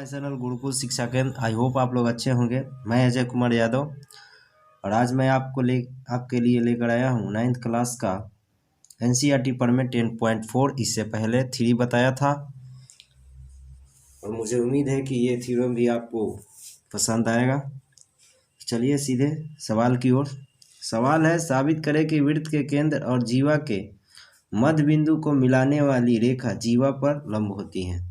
My channel Gurukul शिक्षा केंद्र। I hope आप लोग अच्छे होंगे। मैं अजय कुमार यादव और आज मैं आपके लिए लेकर आया हूँ 9th क्लास का NCERT परमेंट 10.4। इससे पहले 3 बताया था और मुझे उम्मीद है कि ये थ्योरम भी आपको पसंद आएगा। चलिए सीधे सवाल की ओर। सवाल है, साबित करें कि वृत्त के केंद्र और जीवा के मध्य बिंदु को मिलाने वाली रेखा जीवा पर लंब होती है।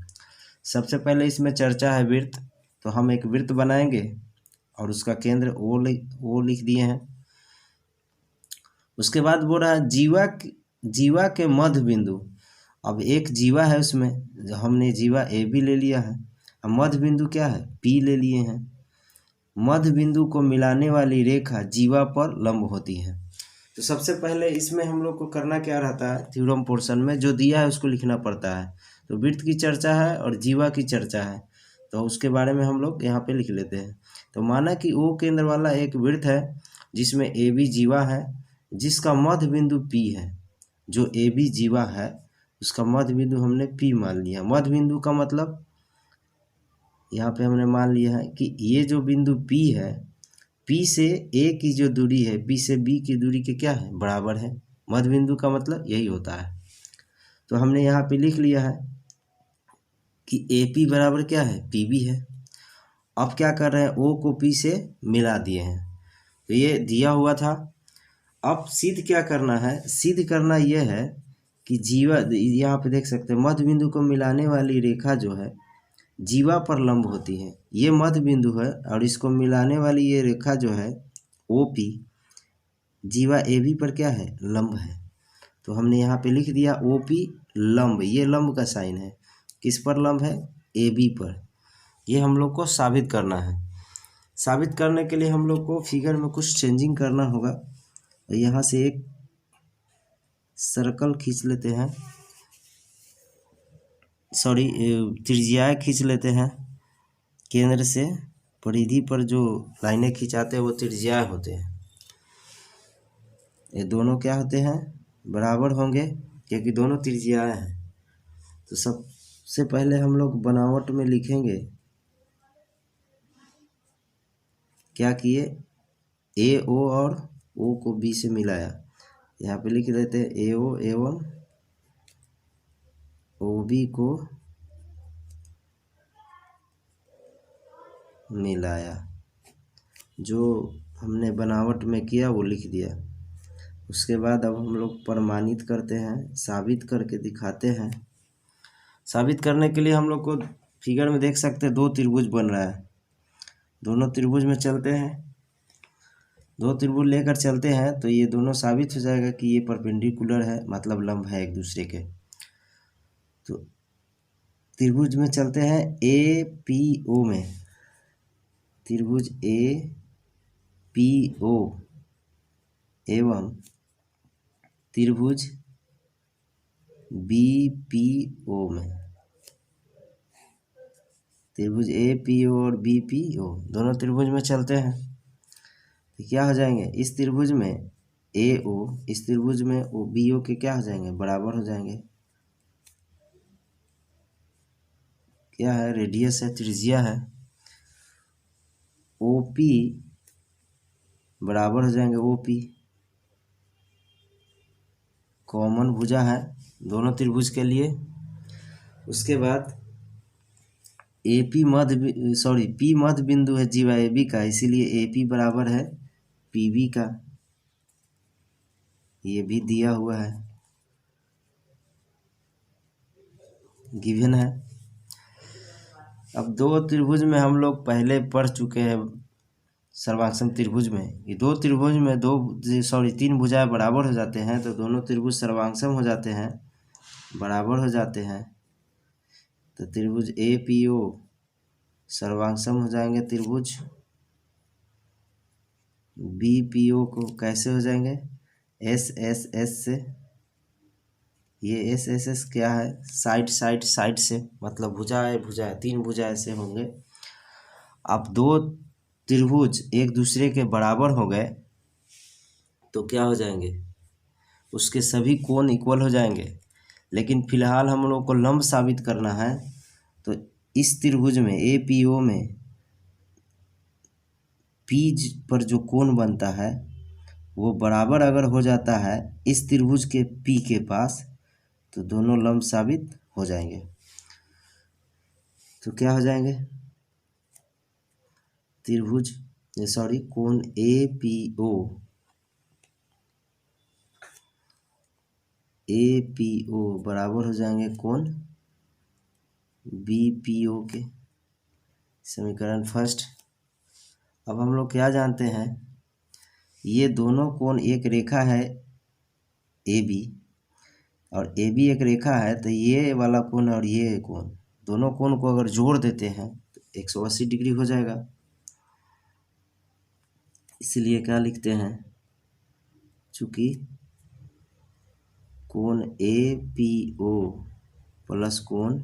सबसे पहले इसमें चर्चा है वृत्त, तो हम एक वृत्त बनाएंगे और उसका केंद्र ओ लिख दिए हैं। उसके बाद बोल रहा है जीवा के मध्य बिंदु। अब एक जीवा है, उसमें जो हमने जीवा ए बी ले लिया है। अब मध्य बिंदु क्या है, पी ले लिए हैं। मध्य बिंदु को मिलाने वाली रेखा जीवा पर लंब होती है। तो सबसे पहले इसमें हम लोग को करना क्या रहता है, थ्योरम पोर्शन में जो दिया है उसको लिखना पड़ता है। तो वृत्त की चर्चा है और जीवा की चर्चा है, तो उसके बारे में हम लोग यहाँ पे लिख लेते हैं। तो माना कि ओ केंद्र वाला एक वृत्त है जिसमें ए बी जीवा है, जिसका मध्य बिंदु पी है। जो ए बी जीवा है उसका मध्य बिंदु हमने पी मान लिया। मध्य बिंदु का मतलब यहाँ पे हमने मान लिया है कि ये जो बिंदु पी है, पी से ए की जो दूरी है पी से बी की दूरी के क्या है, बराबर है। मध्य बिंदु का मतलब यही होता है। तो हमने यहाँ पे लिख लिया है कि ए पी बराबर क्या है, पी बी है। अब क्या कर रहे हैं, ओ को पी से मिला दिए हैं, तो ये दिया हुआ था। अब सिद्ध क्या करना है, सिद्ध करना यह है कि जीवा, यहाँ पे देख सकते हैं मध्य बिंदु को मिलाने वाली रेखा जो है जीवा पर लंब होती है। ये मध्य बिंदु है और इसको मिलाने वाली ये रेखा जो है ओ पी जीवा ए बी पर क्या है, लंब है। तो हमने यहाँ पे लिख दिया ओ पी लंब। ये लंब का साइन है, किस पर लंब है, ए बी पर। ये हम लोग को साबित करना है। साबित करने के लिए हम लोग को फिगर में कुछ चेंजिंग करना होगा। और यहाँ से एक सर्कल खींच लेते हैं, सॉरी त्रिज्याएं खींच लेते हैं। केंद्र से परिधि पर जो लाइनें खिंचाते हैं वो त्रिज्याएं होते हैं। ये दोनों क्या होते हैं, बराबर होंगे, क्योंकि दोनों त्रिज्याएं हैं। तो सबसे पहले हम लोग बनावट में लिखेंगे, क्या किए, ए ओ और ओ को बी से मिलाया। यहाँ पे लिख देते हैं ए ओ एवं ओ बी को मिलाया। जो हमने बनावट में किया वो लिख दिया। उसके बाद अब हम लोग प्रमाणित करते हैं, साबित करके दिखाते हैं। साबित करने के लिए हम लोग को फिगर में देख सकते हैं 2 त्रिभुज बन रहा है। दोनों त्रिभुज में चलते हैं, 2 त्रिभुज लेकर चलते हैं, तो ये दोनों साबित हो जाएगा कि ये परपेंडिकुलर है, मतलब लंब है एक दूसरे के। तो त्रिभुज में चलते हैं ए पी ओ में, त्रिभुज ए पी ओ एवं त्रिभुज बी पी ओ में। त्रिभुज ए पी ओ और बी पी ओ दोनों त्रिभुज में चलते हैं, तो क्या हो जाएंगे, इस त्रिभुज में ए ओ, इस त्रिभुज में ओ बी ओ के क्या हो जाएंगे, बराबर हो जाएंगे। क्या है, रेडियस है, त्रिज्या है। ओ पी बराबर हो जाएंगे ओ पी, कॉमन भुजा है दोनों त्रिभुज के लिए। उसके बाद ए पी पी मध्य बिंदु है जीवा ए बी का, इसीलिए ए पी बराबर है पी बी का। ये भी दिया हुआ है, गिवन है। अब 2 त्रिभुज में हम लोग पहले पढ़ चुके हैं सर्वांगसम त्रिभुज में। ये 2 त्रिभुज में 3 भुजाएं बराबर हो जाते हैं, तो दोनों त्रिभुज सर्वांगसम हो जाते हैं, बराबर हो जाते हैं। तो त्रिभुज ए पी ओ सर्वांगसम हो जाएंगे त्रिभुज बी पी ओ को कैसे हो जाएंगे, एस एस एस से। ये एस एस एस क्या है, साइड से, मतलब भुजाएं 3 भुजाएं से होंगे। अब 2 त्रिभुज एक दूसरे के बराबर हो गए तो क्या हो जाएंगे, उसके सभी कोण इक्वल हो जाएंगे। लेकिन फिलहाल हम लोग को लंब साबित करना है, तो इस त्रिभुज में APO में P पर जो कोण बनता है वो बराबर अगर हो जाता है इस त्रिभुज के P के पास, तो दोनों लंब साबित हो जाएंगे। तो क्या हो जाएंगे? त्रिभुज कोण APO बराबर हो जाएंगे कोण BPO के। समीकरण फर्स्ट। अब हम लोग क्या जानते हैं, ये दोनों कोण एक रेखा है AB, और AB एक रेखा है, तो ये वाला कोण और ये कोण, दोनों कोण को अगर जोड़ देते हैं तो 180 डिग्री हो जाएगा। इसलिए क्या लिखते हैं, चूँकि कोण APO प्लस कोण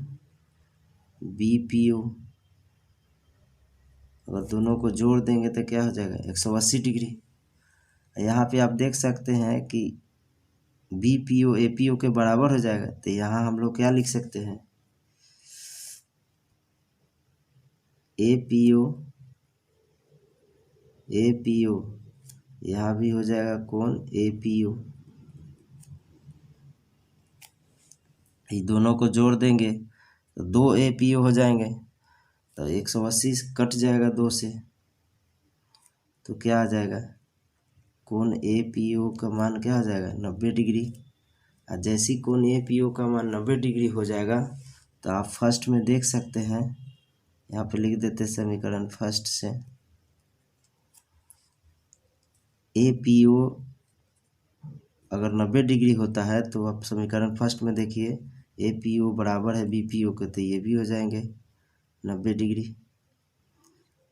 BPO अगर दोनों को जोड़ देंगे तो क्या हो जाएगा, 180 डिग्री। यहाँ पे आप देख सकते हैं कि BPO APO के बराबर हो जाएगा, तो यहाँ हम लोग क्या लिख सकते हैं, APO यहाँ भी हो जाएगा कोण APO। ये दोनों को जोड़ देंगे तो 2 APO हो जाएंगे, तो 180 कट जाएगा 2 से, तो क्या आ जाएगा, कोण APO का मान क्या आ जाएगा, 90 डिग्री। और जैसी कोण APO का मान 90 डिग्री हो जाएगा, तो आप फर्स्ट में देख सकते हैं, यहाँ पे लिख देते समीकरण फर्स्ट से, APO अगर 90 डिग्री होता है तो आप समीकरण फर्स्ट में देखिए, APO बराबर है BPO के, तो ये भी हो जाएंगे 90 डिग्री।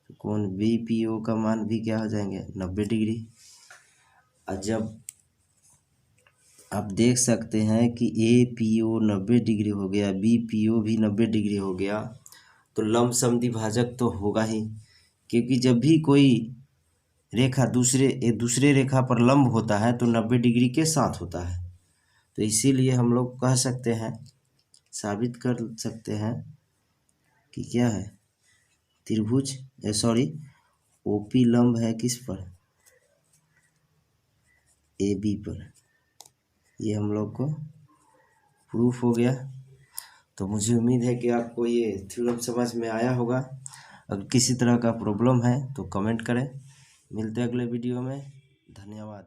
तो कोण BPO का मान भी क्या हो जाएंगे, 90 डिग्री। और जब आप देख सकते हैं कि APO 90 डिग्री हो गया, BPO भी 90 डिग्री हो गया, तो लंब समद्वि भाजक तो होगा ही, क्योंकि जब भी कोई रेखा दूसरे रेखा पर लंब होता है तो 90 डिग्री के साथ होता है। तो इसीलिए हम लोग कह सकते हैं, साबित कर सकते हैं कि क्या है, त्रिभुज OP लंब है किस पर, AB पर। ये हम लोग को प्रूफ हो गया। तो मुझे उम्मीद है कि आपको ये थ्योरम समझ में आया होगा। अगर किसी तरह का प्रॉब्लम है तो कमेंट करें। मिलते हैं अगले वीडियो में। धन्यवाद।